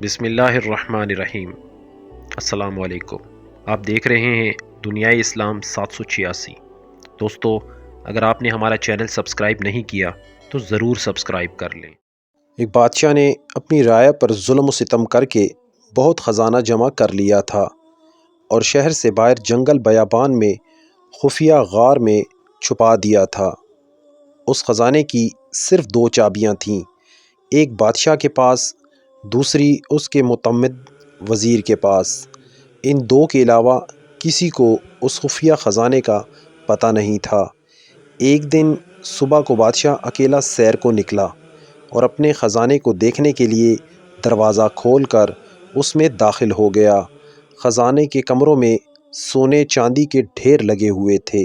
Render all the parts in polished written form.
بسم اللہ الرحمن الرحیم۔ السلام علیکم۔ آپ دیکھ رہے ہیں دنیائے اسلام 786۔ دوستو، اگر آپ نے ہمارا چینل سبسکرائب نہیں کیا تو ضرور سبسکرائب کر لیں۔ ایک بادشاہ نے اپنی رعایا پر ظلم و ستم کر کے بہت خزانہ جمع کر لیا تھا اور شہر سے باہر جنگل بیابان میں خفیہ غار میں چھپا دیا تھا۔ اس خزانے کی صرف 2 چابیاں تھیں، ایک بادشاہ کے پاس، دوسری اس کے معتمد وزیر کے پاس۔ ان 2 کے علاوہ کسی کو اس خفیہ خزانے کا پتہ نہیں تھا۔ ایک دن صبح کو بادشاہ اکیلا سیر کو نکلا اور اپنے خزانے کو دیکھنے کے لیے دروازہ کھول کر اس میں داخل ہو گیا۔ خزانے کے کمروں میں سونے چاندی کے ڈھیر لگے ہوئے تھے،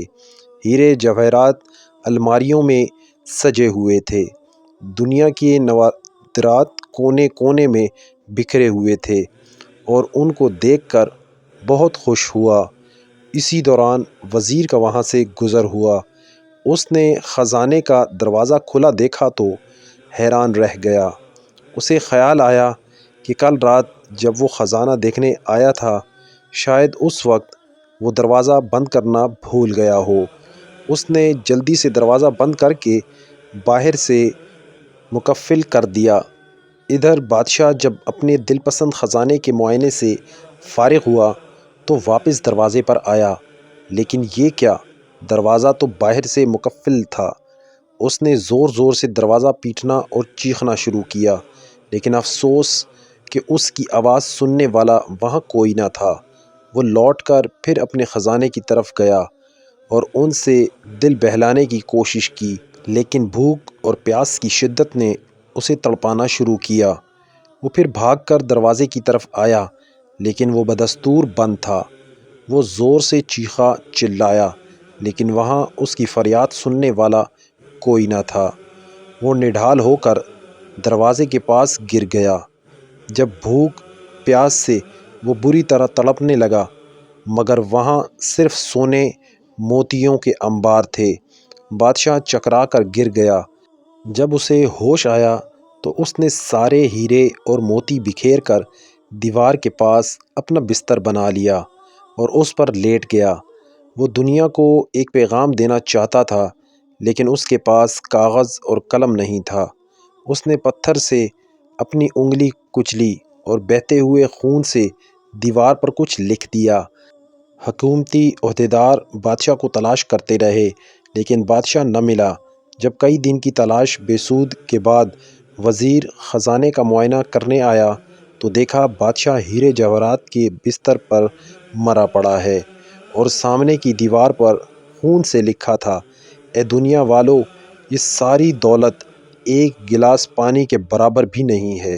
ہیرے جواہرات الماریوں میں سجے ہوئے تھے، دنیا کے نوادرات کونے کونے میں بکھرے ہوئے تھے اور ان کو دیکھ کر بہت خوش ہوا۔ اسی دوران وزیر کا وہاں سے گزر ہوا۔ اس نے خزانے کا دروازہ کھلا دیکھا تو حیران رہ گیا۔ اسے خیال آیا کہ کل رات جب وہ خزانہ دیکھنے آیا تھا، شاید اس وقت وہ دروازہ بند کرنا بھول گیا ہو۔ اس نے جلدی سے دروازہ بند کر کے باہر سے مقفل کر دیا۔ ادھر بادشاہ جب اپنے دل پسند خزانے کے معائنے سے فارغ ہوا تو واپس دروازے پر آیا، لیکن یہ کیا، دروازہ تو باہر سے مقفل تھا۔ اس نے زور زور سے دروازہ پیٹنا اور چیخنا شروع کیا، لیکن افسوس کہ اس کی آواز سننے والا وہاں کوئی نہ تھا۔ وہ لوٹ کر پھر اپنے خزانے کی طرف گیا اور ان سے دل بہلانے کی کوشش کی، لیکن بھوک اور پیاس کی شدت نے اسے تڑپانا شروع کیا۔ وہ پھر بھاگ کر دروازے کی طرف آیا، لیکن وہ بدستور بند تھا۔ وہ زور سے چیخا، چلایا، لیکن وہاں اس کی فریاد سننے والا کوئی نہ تھا۔ وہ نڈھال ہو کر دروازے کے پاس گر گیا۔ جب بھوک پیاس سے وہ بری طرح تڑپنے لگا، مگر وہاں صرف سونے موتیوں کے انبار تھے۔ بادشاہ چکرا کر گر گیا۔ جب اسے ہوش آیا تو اس نے سارے ہیرے اور موتی بکھیر کر دیوار کے پاس اپنا بستر بنا لیا اور اس پر لیٹ گیا۔ وہ دنیا کو ایک پیغام دینا چاہتا تھا، لیکن اس کے پاس کاغذ اور قلم نہیں تھا۔ اس نے پتھر سے اپنی انگلی کچلی اور بہتے ہوئے خون سے دیوار پر کچھ لکھ دیا۔ حکومتی عہدیدار بادشاہ کو تلاش کرتے رہے، لیکن بادشاہ نہ ملا۔ جب کئی دن کی تلاش بے سود کے بعد وزیر خزانے کا معائنہ کرنے آیا تو دیکھا بادشاہ ہیرے جواہرات کے بستر پر مرا پڑا ہے اور سامنے کی دیوار پر خون سے لکھا تھا، اے دنیا والو، یہ ساری دولت ایک گلاس پانی کے برابر بھی نہیں ہے۔